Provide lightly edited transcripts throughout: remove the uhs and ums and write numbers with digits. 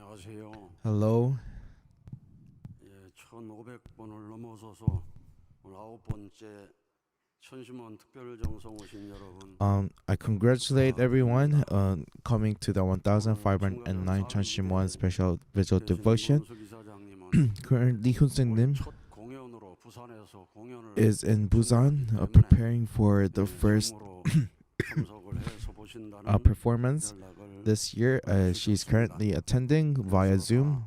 안녕하세요. Hello. 예, 1,500번을 넘어서서 오늘 9번째 천심원 특별 정성 오신 여러분. I congratulate everyone coming to the 1509 Cheonshim Won special visual devotion. Currently, Hunseung-nim 첫 공연으로 부산에서 공연을 is in Busan preparing for the first 참석을 해서 보신다는 performance 연락을 this year. She's currently attending via Zoom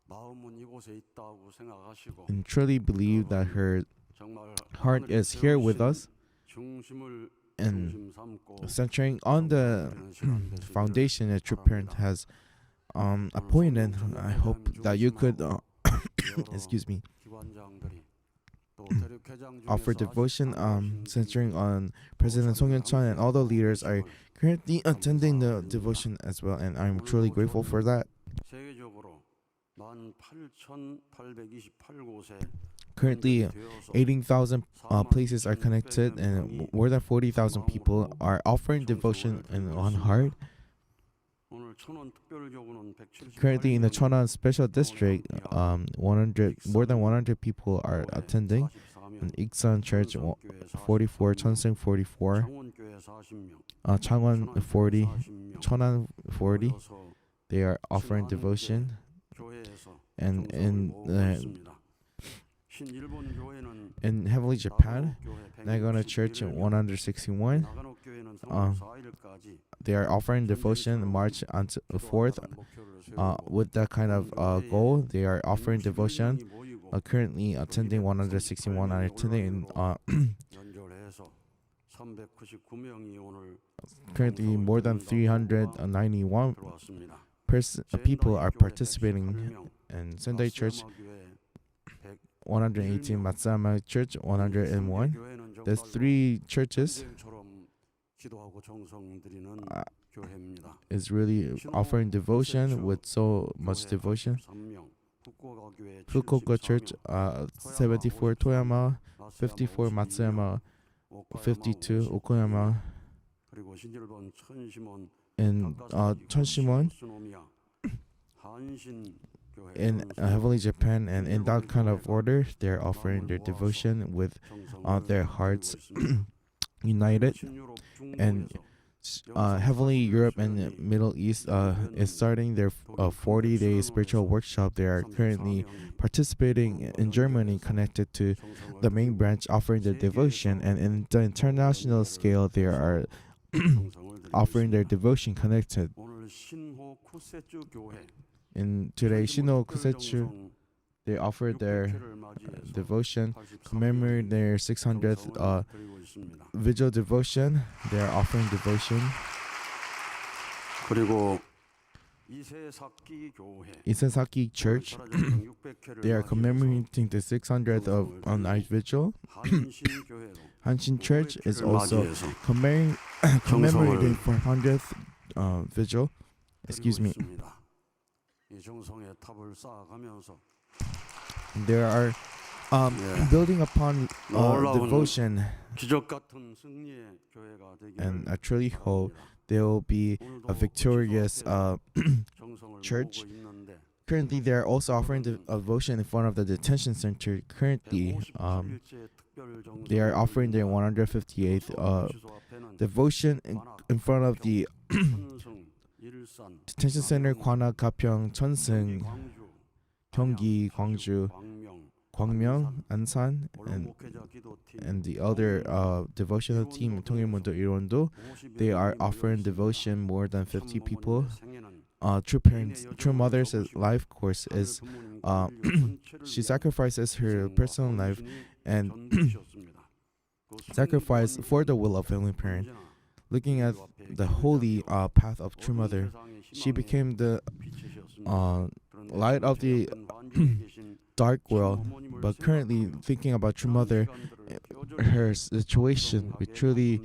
마음은 이곳에 있다고 생각하시고 and truly believe that her 정말 heart is here with us 중심을 and 중심 삼고 centering on the foundation that your parent has appointed. I hope that you could excuse me, offer devotion centering on President Song Hyun-chun, and all the leaders are currently attending the devotion as well, and I'm truly grateful for that. 세계적으로 18,828곳에 Currently, 18,000 places are connected, and more than 40,000 people are offering devotion in one heart. 오늘 천원 특별교구는 170 Currently, in the Cheonan Special District, more than 100 people are attending. In Iksan Church, 44, Cheonseung 44, Changwon 40, Cheonan 40. They are offering devotion. And in Heavenly Japan, Nagano Church 161, they are offering devotion March until the 4th. With that kind of goal, they are offering devotion. Currently attending 161 are attending. Currently, more than 391 people are participating in Sendai Church 118, Matsuyama Church 101. There's 3 churches is really offering devotion with so much devotion. Fukuoka Church 74, Toyama 54, Matsuyama 52, Okoyama, and Cheonshim Won in Heavenly Japan, and in that kind of order, they're offering their devotion with their hearts united. And Heavenly Europe and Middle East is starting their 40-day spiritual workshop. They are currently participating in Germany, connected to the main branch, offering their devotion. And in the international scale, they are offering their devotion connected. In today's Shinho Kusetsu, they offered their devotion, commemorating their 600th vigil devotion. They are offering devotion. 그리고 Isesaki Church, they are commemorating the 600th of night vigil. Hanshin Church is also commemorating 400th vigil. Excuse me. There are building upon devotion, and I truly hope there will be a victorious church. Currently, they are also offering devotion in front of the detention center. Currently, they are offering their 158th devotion in front of the detention center, Kwana, Gapyeong, Cheonseung, Gyeonggi, Gwangju, Gwangmyeong, Ansan, and the other devotional team, Tongilmundo, Ilwondo. They are offering devotion. More than 50 people. True parents, true mother's life course is she sacrifices her personal life and sacrifice for the will of Heavenly Parent. Looking at the holy path of True Mother, she became the light of the dark world. But currently, thinking about True Mother, her situation, we truly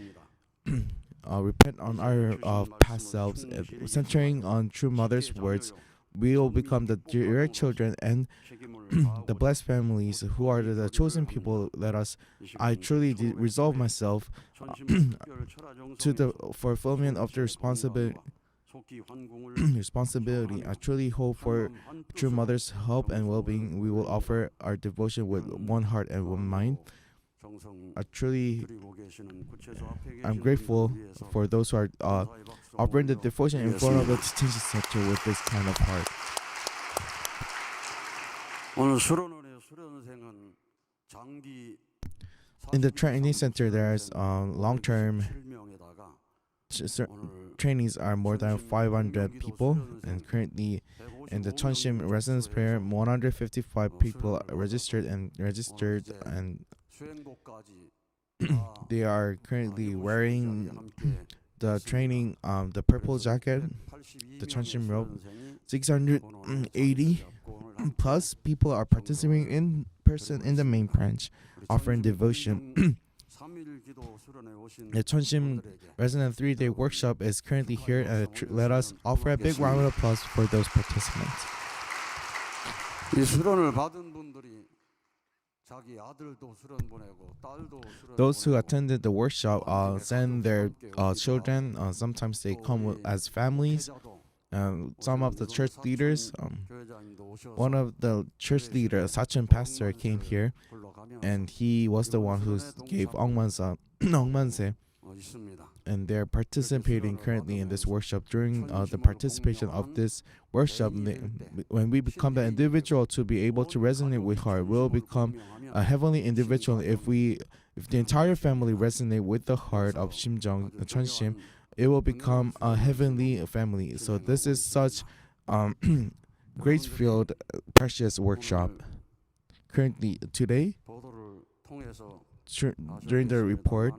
repent on our past selves, centering on True Mother's words. We will become the direct children and the blessed families who are the chosen people. I truly resolve myself to the fulfillment of the responsibility 속기 환궁을 responsibility. I truly hope for true mother's help and well-being. We will offer our devotion with one heart and one mind. I truly, I'm grateful for those who are offering the devotion in front of the detention center with this kind of heart. 오늘 수련원의 수련생은 장기 In the training center, there's long-term trainees are more than 500 people, and currently in the Cheonshim residence prayer, 155 people are registered, and they are currently wearing the training, the purple jacket, the Cheonshim robe. 680 plus people are participating in person in the main branch, offering devotion. The Cheonshim Resident 3-day workshop is currently here, and let us offer a big round of applause for those participants. 이 수련을 받은 분들이 자기 아들도 수련 보내고 딸도 수련 Those who attended the workshop send their children. Sometimes they come as families. Some of the church leaders, one of the church leaders, Sachin pastor, came here, and he was the one who gave 엉만세, and they're participating currently in this workshop. During the participation of this workshop, when we become the individual to be able to resonate with heart, we'll become a heavenly individual. If the entire family resonate with the heart of Shimjong Cheonshim, it will become a heavenly family. So this is such grace-filled, precious workshop. Currently, today, during the report,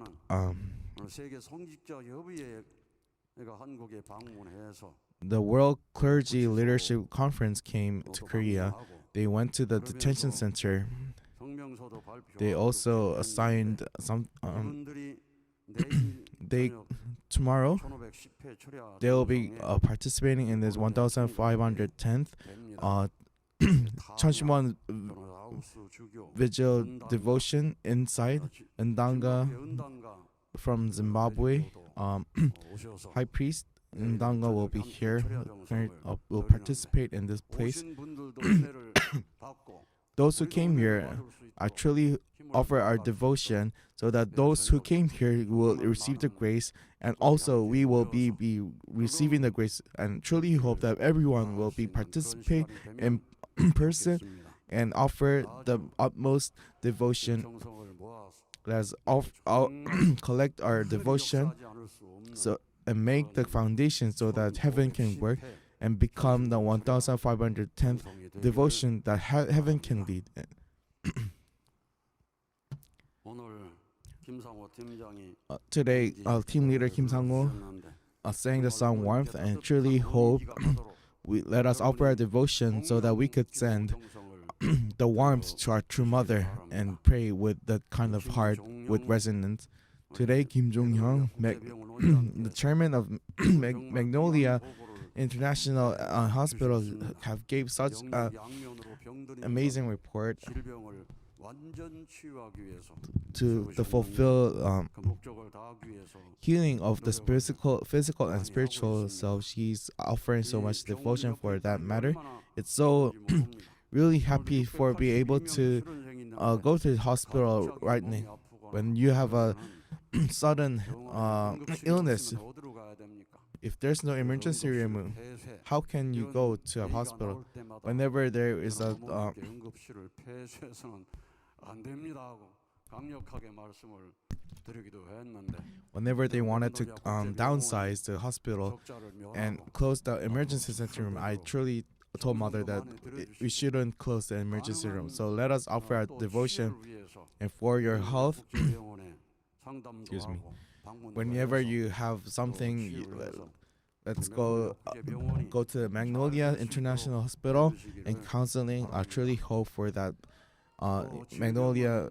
the World Clergy Leadership Conference came to Korea. They went to the detention center. They also assigned some. Tomorrow they will be participating in this 1510th Cheonshim Won vigil devotion inside Ndanga from Zimbabwe. High priest Ndanga will be here, will participate in this place. Those who came here, I truly offer our devotion so that those who came here will receive the grace, and also we will be receiving the grace, and truly hope that everyone will be participate in person and offer the utmost devotion. Let's collect our devotion and make the foundation so that heaven can work and become the 1510th devotion that heaven can lead. Today, team leader Kim Sang-ho sang the song Warmth, and truly hope let us offer our devotion so that we could send the warmth to our true mother and pray with that kind of heart with resonance. Today, Kim Jong-hyung, the chairman of Magnolia International Hospital, have gave such amazing report to fulfill healing of the physical and spiritual self. She's offering so much devotion for that matter. It's so really happy for being able to go to the hospital right now when you have a sudden illness. If there's no emergency room, how can you go to a hospital? Whenever there is a whenever they wanted to downsize the hospital and close the emergency center room, I truly told mother that we shouldn't close the emergency room. So let us offer our devotion and for your health. Excuse me. Whenever you have something, let's go to the Magnolia International Hospital and counseling. I truly hope for that Magnolia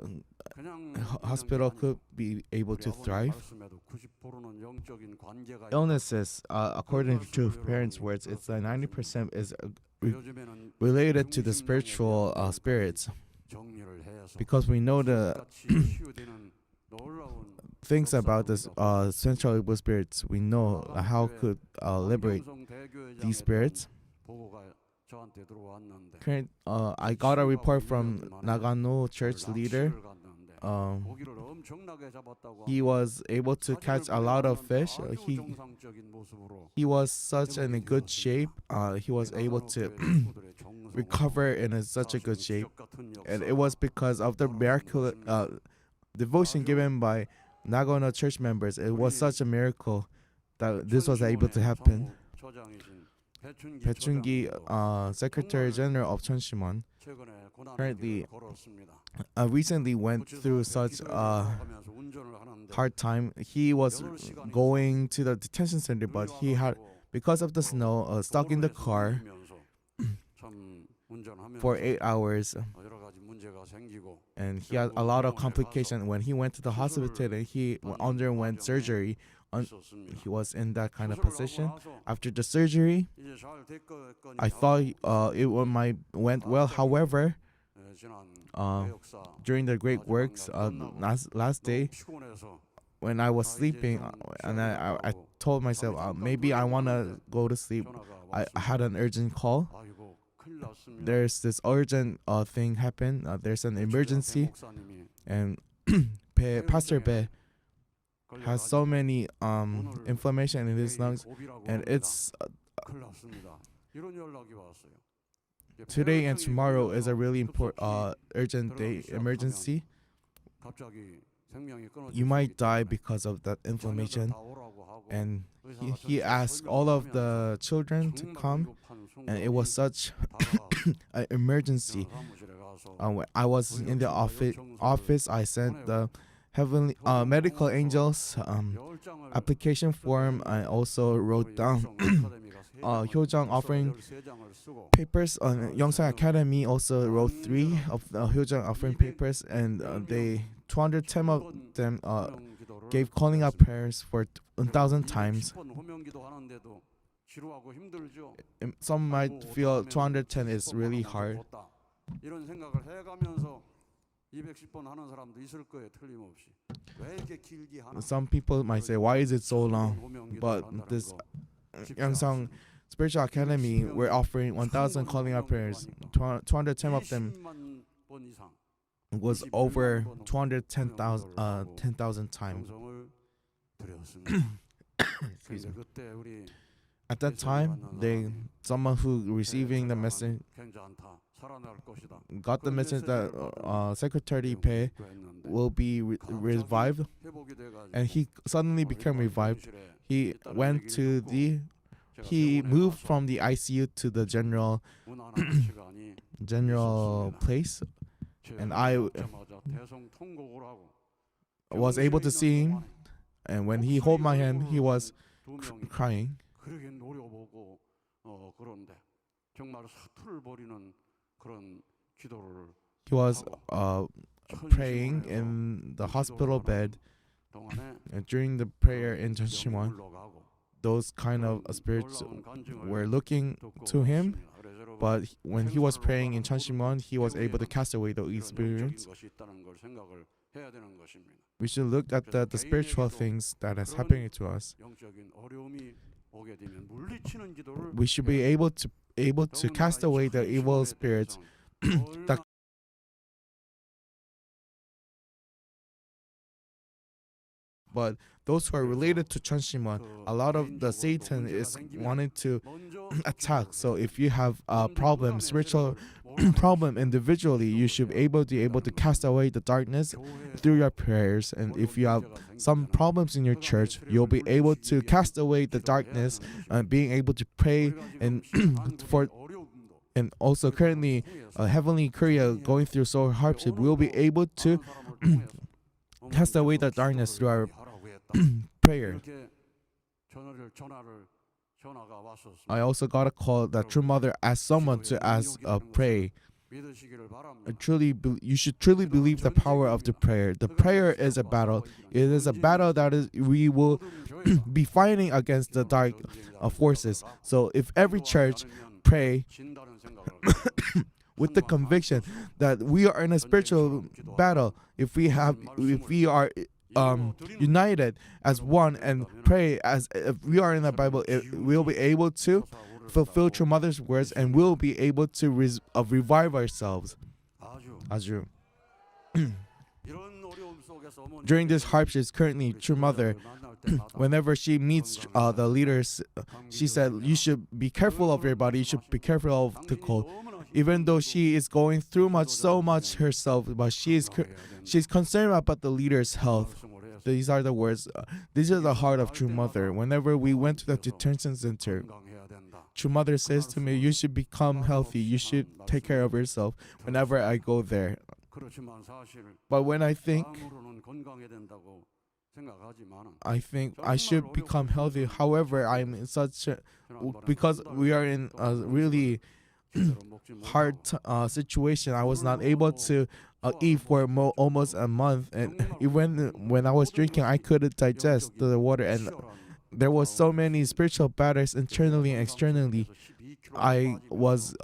Hospital could be able to thrive. Illnesses, according to parents' words, it's 90% is related to the spiritual spirits, because we know thinks about this central evil spirits, we know how could liberate these spirits. I got a report from Nagano church leader. He was able to catch a lot of fish. He was such in a good shape. He was able to recover in such a good shape, and it was because of the miracle devotion given by Nagano church members. It was such a miracle that this was able to happen. 배춘기 Secretary General of Cheonshim Won currently recently went through such a hard time. He was going to the detention center, but he had, because of the snow, stuck in the car for 8 hours, and he had a lot of complications. When he went to the hospital and he underwent surgery, he was in that kind of position. After the surgery, I thought it might went well. However, during the great works last day, when I was sleeping, and I told myself maybe I want to go to sleep, I had an urgent call. There's this urgent thing happen. There's an emergency, and Pastor Bae has so many inflammation in his lungs, and it's today and tomorrow is a really important urgent day emergency. You might die because of that inflammation. And he asked all of the children to come, and it was such an emergency. When I was in the office, I sent the heavenly medical angels application form. I also wrote down Hyojang offering papers. Yongsang Academy also wrote 3 of the Hyojang offering papers, and they 210 of them gave calling out prayers for 1,000 times. Some might feel 210 is really hard. Some people might say, why is it so long? But this Yongsang Spiritual Academy, we're offering 1,000 calling out prayers. 210 of them was over 10,000 times. Excuse me. At that time, someone who receiving the message got the message that Secretary Bae will be revived, and he suddenly became revived. He moved from the ICU to the general place, and I was able to see him. And when he held my hand, he was crying. He was praying in the hospital bed, and during the prayer in Cheonshim Won, those kind of spirits were looking to him. But when he was praying in Cheonshim Won, he was able to cast away those spirits. We should look at the spiritual things that is happening to us. We should be able to cast away the evil spirits that but those who are related to Cheonshim Won, a lot of the Satan is wanting to attack. So if you have a problem, spiritual problem individually, you should be able to cast away the darkness through your prayers. And if you have some problems in your church, you'll be able to cast away the darkness and being able to pray and and also currently Heavenly Korea going through so hardship, we'll be able to cast away the darkness through our prayer. I also got a call that True Mother asked someone to pray. You should truly believe the power of the prayer. The prayer is a battle. It is a battle that we will be fighting against the dark forces. So if every church pray with the conviction that we are in a spiritual battle, if we are united as one and pray as if we are in the Bible, we'll be able to fulfill True Mother's words and we'll be able to revive ourselves. 아주. During this hardships, currently True Mother, whenever she meets the leaders, she said, you should be careful of your body, you should be careful of the cold. Even though she is going through so much herself, but she's concerned about the leader's health. These are the words. These are the heart of True Mother. Whenever we went to the detention center, True Mother says to me, you should become healthy, you should take care of yourself whenever I go there. But when I think I should become healthy. However, I'm in such a, because we are in a really hard situation. I was not able to eat for almost a month, and even when I was drinking, I couldn't digest the water, and there was so many spiritual battles internally and externally. I was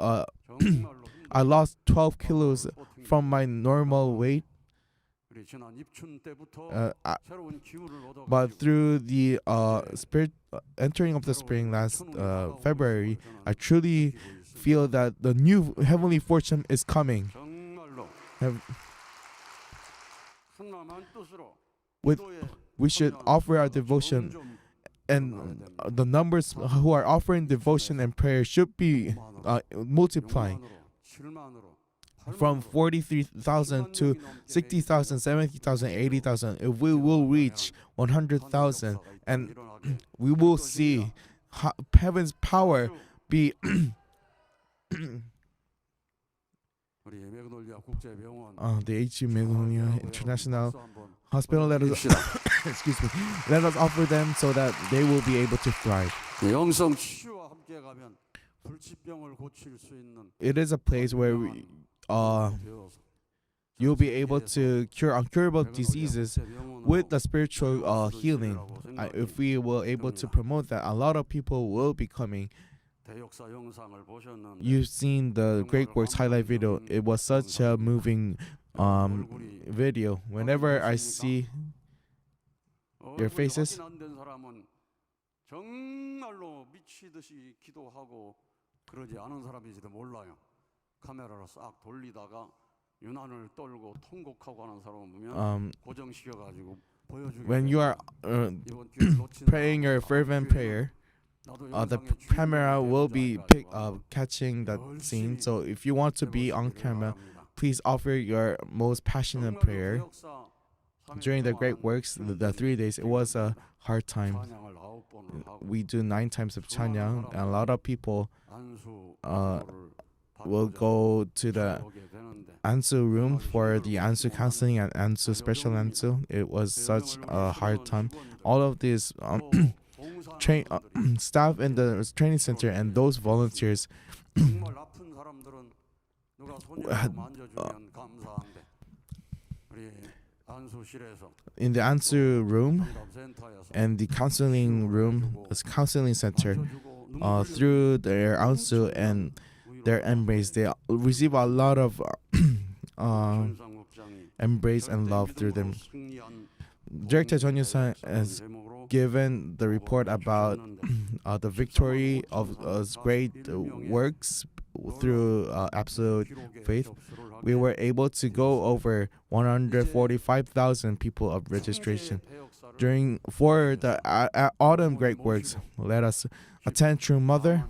I lost 12 kilos from my normal weight. But through the entering of the spring last February, I truly feel that the new heavenly fortune is coming. We should offer our devotion, and the numbers who are offering devotion and prayer should be multiplying. From 43,000 to 60,000, 70,000, 80,000. If we will reach 100,000, and we will see heaven's power be the H.E. Magnolia International Hospital. Let us excuse me. Let us offer them so that they will be able to thrive. It is a place where you'll be able to cure incurable diseases with the spiritual healing. If we were able to promote that, a lot of people will be coming. You've seen the Great Works highlight video. It was such a moving video. Whenever I see your faces, 카메라로 싹 돌리다가 유난을 떨고 통곡하고 하는 사람을 보면 고정시켜가지고 보여주게. When you are praying your fervent prayer, the camera will be catching that scene. So if you want to be on camera, please offer your most passionate prayer. During the Great Works, the 3 days, it was a hard time. We do 9 times of Chanyang, and a lot of people will go to the Ansu room for the Ansu counseling and Ansu special Ansu. It was such a hard time. All of these staff in the training center and those volunteers in the Ansu room and the counseling room, counseling center, through their Ansu and their embrace, they receive a lot of embrace and love through them. Director Jeon Yusang has given the report about the victory of great works through absolute faith. We were able to go over 145,000 people of registration. For the autumn Great Works, let us attend True Mother.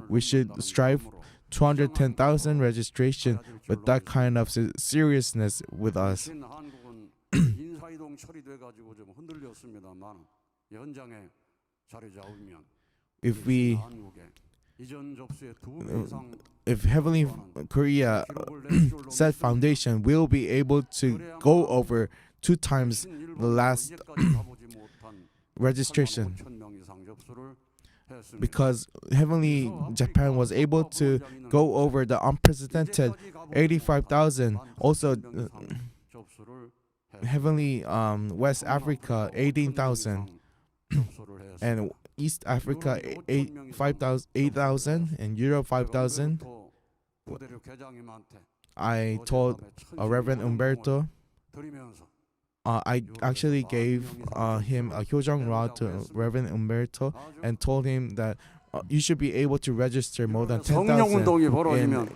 We should strive 210,000 registration with that kind of seriousness with us. If Heavenly Korea set foundation, we'll be able to go over 2 times the last registration. Because Heavenly Japan was able to go over the unprecedented 85,000. Also, Heavenly West Africa 18,000, and East Africa 8,000, and Europe 5,000. I told Reverend Umberto I actually gave him a Hyojong rod to Reverend Umberto and told him that you should be able to register more than 10,000 in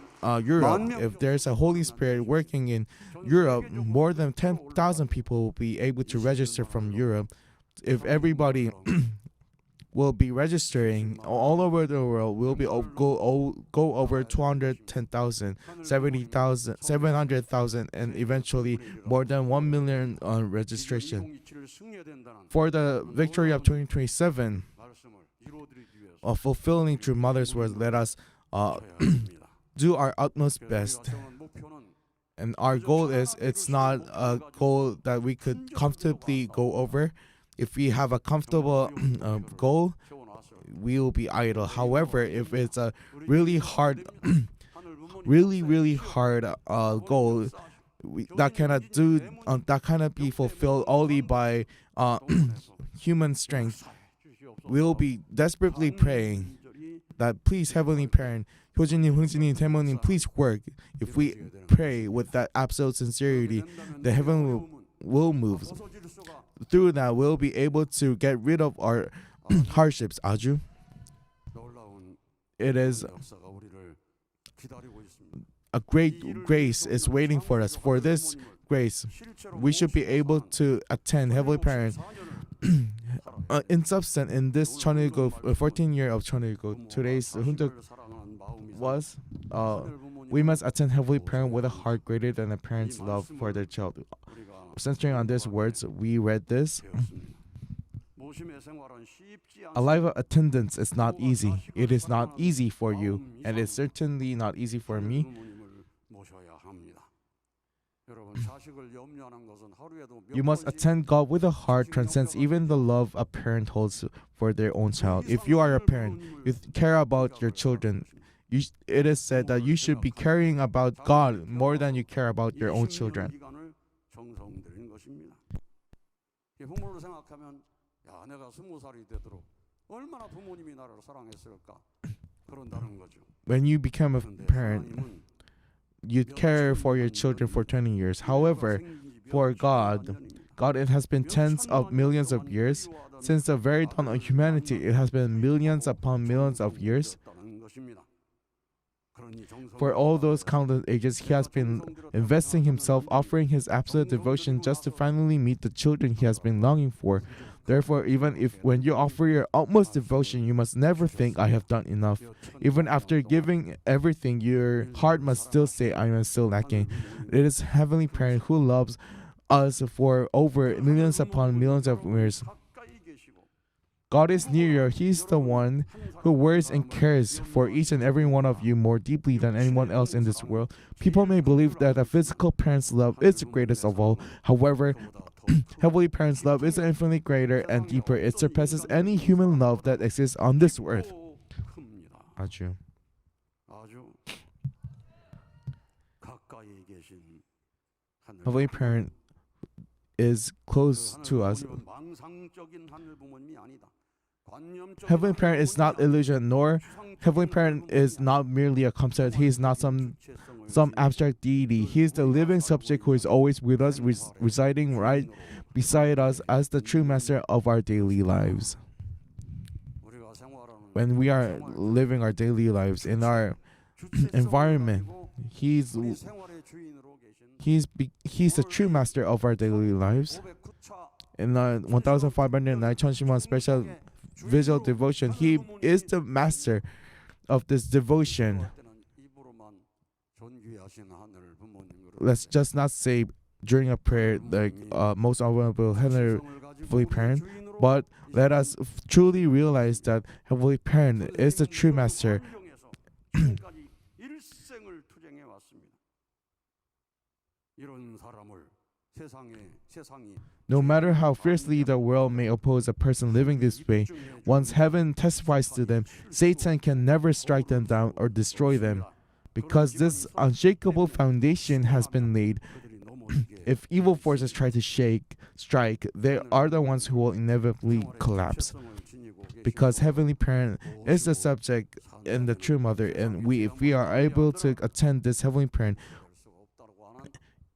Europe. If there's a Holy Spirit working in Europe, more than 10,000 people will be able to register from Europe. If everybody will be registering all over the world, will be go over 210,000, 70,000, 700,000, and eventually more than 1 million registration. For the victory of 2027, fulfilling True Mother's words, let us do our utmost best. And our goal is, it's not a goal that we could comfortably go over. If we have a comfortable goal, we will be idle. However, if it's a really hard, really hard goal, that cannot be fulfilled only by human strength, we'll be desperately praying that, please, Heavenly Parent, 효진님, 흥진님, 태모님, please work. If we pray with that absolute sincerity, the heaven will move. Through that, we'll be able to get rid of our hardships. 아주. It is a great grace is waiting for us. For this grace, we should be able to attend Heavenly Parent. In substance, in this 14 year of Cheonilgo, today's Hunduk was we must attend Heavenly Parent with a heart greater than a parent's love for their child. Centering on these words, we read this. A life of attendance is not easy. It is not easy for you, and it's certainly not easy for me. You must attend God with a heart transcends even the love a parent holds for their own child. If you are a parent, you care about your children. It is said that you should be caring about God more than you care about your own children. When you become a parent, you care for your children for 20 years. However, for God, it has been tens of millions of years. Since the very dawn of humanity, it has been millions upon millions of years. For all those countless ages, he has been investing himself, offering his absolute devotion just to finally meet the children he has been longing for. Therefore, even if when you offer your utmost devotion, you must never think, I have done enough. Even after giving everything, your heart must still say, I am still lacking. It is Heavenly Parent who loves us for over millions upon millions of years. God is near. He is the one who worries and cares for each and every one of you more deeply than anyone else in this world. People may believe that a physical parent's love is the greatest of all. However, Heavenly Parent's love is infinitely greater and deeper. It surpasses any human love that exists on this earth. 아주. Heavenly Parent is close to us. Heavenly Parent is not illusion, nor Heavenly Parent is not merely a concept. He is not some abstract deity. He is the living subject who is always with us, residing right beside us as the true master of our daily lives. When we are living our daily lives in our environment, He's the true master of our daily lives. In 1509 Cheonshim Won special visual devotion, He is the master of this devotion. Let's just not say during a prayer like most honorable Heavenly Parent, but let us truly realize that Heavenly Parent is the true master. No matter how fiercely the world may oppose a person living this way, once heaven testifies to them, Satan can never strike them down or destroy them. Because this unshakable foundation has been laid, if evil forces try to strike, they are the ones who will inevitably collapse. Because Heavenly Parent is the subject and the true mother, and if we are able to attend this Heavenly Parent,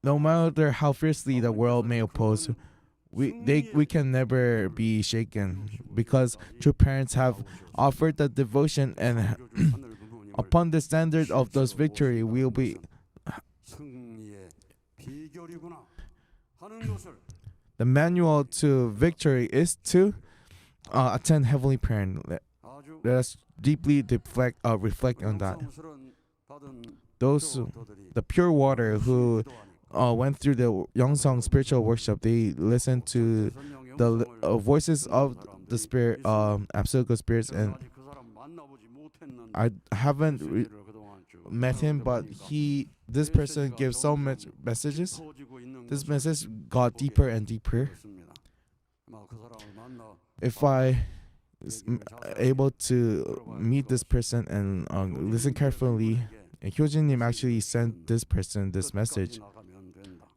no matter how fiercely the world may oppose, we can never be shaken because true parents have offered the devotion, and upon the standard of those victory will be 승리의 비결이구나 하는 것을 the manual to victory is to attend heavenly prayer. 아주 Let us deeply reflect on that. 영성스러운 받은 Those 교도들이 the pure water who went through the Yongsong spiritual workshop, they listened to the voices of the spirit, absolute good spirits, and 아직 그 사람 만나보지 못했는 I haven't 메시지를 그동안 쭉 met him, but this person gives so much messages. 깊어지고 있는 This 것을 message got deeper and deeper. 그렇습니다. 아마 그 사람을 만나 If I able to meet this person and listen carefully, Hyojin-님 actually sent this person this message.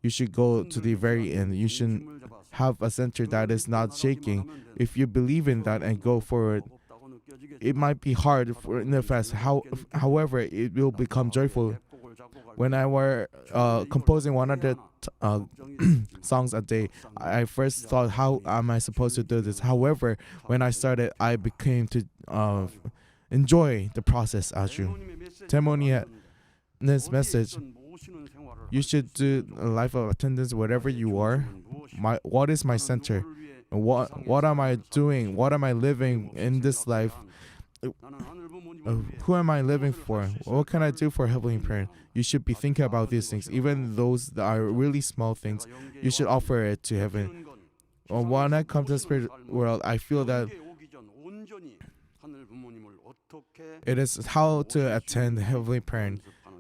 You should go to the very end. You should have a center that is not shaking. If you believe in that and go forward, it might be hard in the fast. However, it will become joyful. When I were composing 100 songs a day, I first thought, how am I supposed to do this? However, when I started, I became to enjoy the process. 아주 testimony this message. You should do a life of attendance wherever you are. What is my center? What am I doing? What am I living in this life? Who am I living for? What can I do for heavenly prayer? You should be thinking about these things, even those that are really small things. You should offer it to heaven. When I come to the spirit world, I feel that it is how to attend heavenly prayer.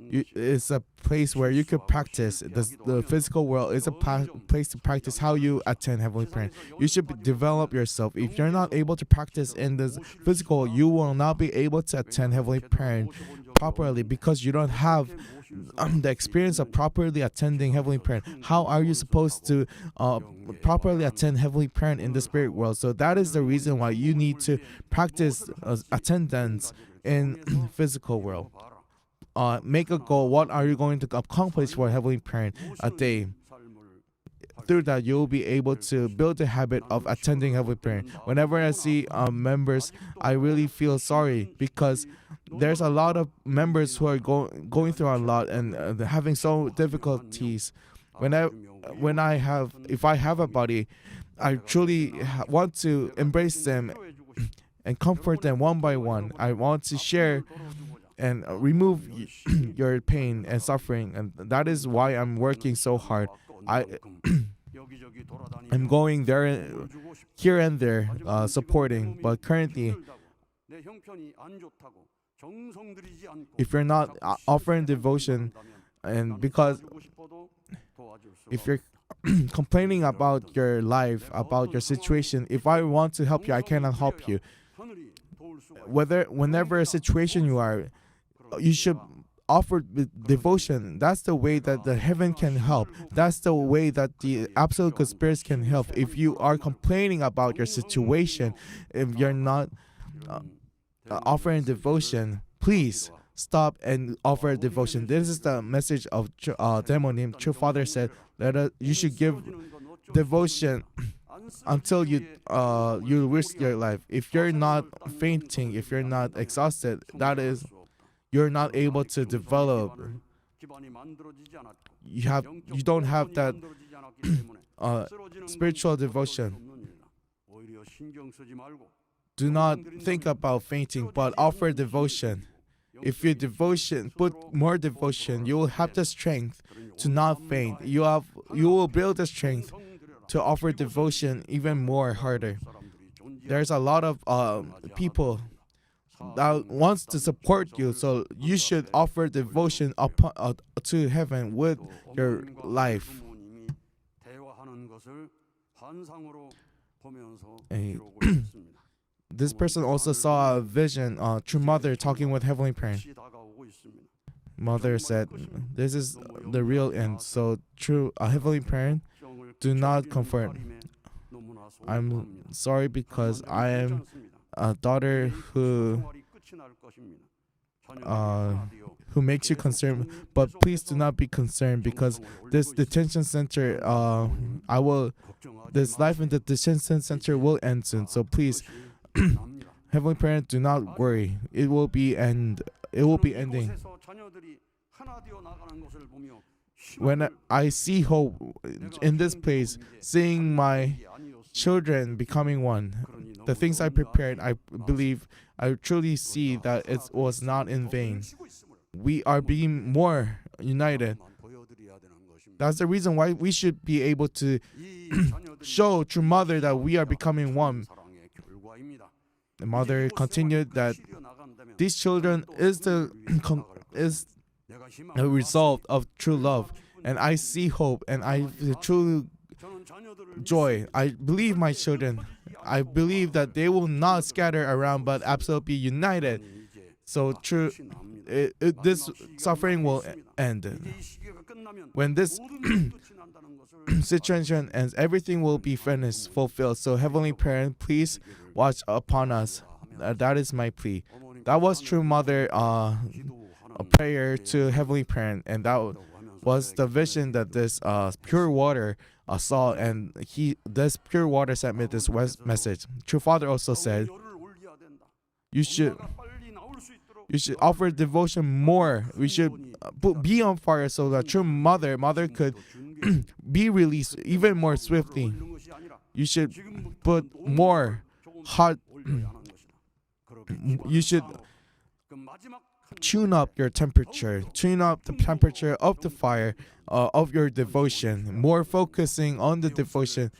It's a place where you could practice. The physical world is a place to practice how you attend heavenly prayer. You should develop yourself. If you're not able to practice in this physical, you will not be able to attend heavenly prayer properly because you don't have the experience of properly attending heavenly prayer. How are you supposed to properly attend heavenly prayer in the spirit world? So that is the reason why you need to practice attendance in physical world. Make a goal. What are you going to accomplish for heavenly prayer a day? Through that, you'll be able to build the habit of attending heavenly prayer. Whenever I see members, I really feel sorry because there's a lot of members who are going through a lot and having so difficulties. If I have a body, I truly want to embrace them and comfort them one by one. I want to share and remove your pain and suffering, and that is why I'm working so hard. I'm going there, here and there, supporting. But currently, if you're not offering devotion, and because if you're complaining about your life, about your situation, if I want to help you, I cannot help you. Whenever a situation you are, you should offer devotion. That's the way that the heaven can help. That's the way that the absolute good spirits can help. If you are complaining about your situation, if you're not offering devotion, please stop and offer devotion. This is the message of Demonim. True Father said that you should give devotion until you risk your life. If you're not fainting, if you're not exhausted, that is, you're not able to develop. You don't have that spiritual devotion. Do not think about fainting, but offer devotion. If you put more devotion, you will have the strength to not faint. You will build the strength to offer devotion even more harder. There's a lot of people that wants to support you, so you should offer devotion to heaven with your life. This person also saw a vision, true mother talking with heavenly prayer. Mother said, "This is the real end." So true heavenly prayer, do not comfort. I'm sorry because I am a daughter who who makes you concerned, but please do not be concerned because this detention center, this life in the detention center will end soon. So please, Heavenly Parent, do not worry. It will be ending. When I see hope in this place, seeing my children becoming one, the things I prepared, I believe, I truly see that it was not in vain. We are being more united. That's the reason why we should be able to show true mother that we are becoming one. The mother continued that these children is the result of true love, and I see hope, and I true joy. I believe my children. I believe that they will not scatter around, but absolutely united. So true, this suffering will end. When this situation ends, everything will be finished, fulfilled. So Heavenly Parent, please watch upon us. That is my plea. That was true mother a prayer to Heavenly Parent, and that was the vision that this pure water saw, and this pure water sent me this message. True Father also said, you should offer devotion more. We should be on fire so that true mother could be released even more swiftly. You should put more hot. You should tune up your temperature. Tune up the temperature of the fire of your devotion. More focusing on the devotion.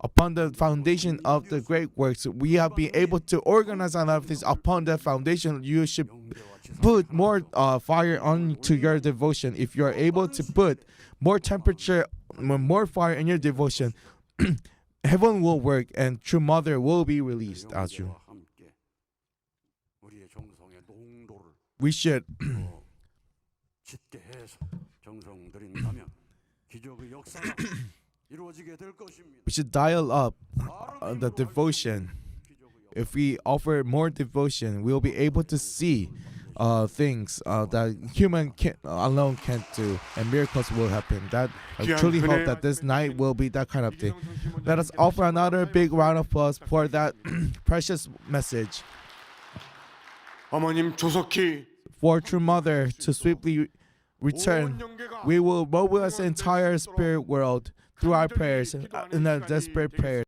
Upon the foundation of the great works, we have been able to organize a lot of things. Upon that foundation, you should put more fire onto your devotion. If you are able to put more temperature, more fire in your devotion, heaven will work and true mother will be released as you. We should dial up the devotion. If we offer more devotion, we'll be able to see things that human alone can't do, and miracles will happen. That I truly hope that this night will be that kind of thing. Let us offer another big round of applause for that precious message. 어머님 조속히 For true mother to swiftly return, we will mobilize the entire spirit world through our prayers in a desperate prayer.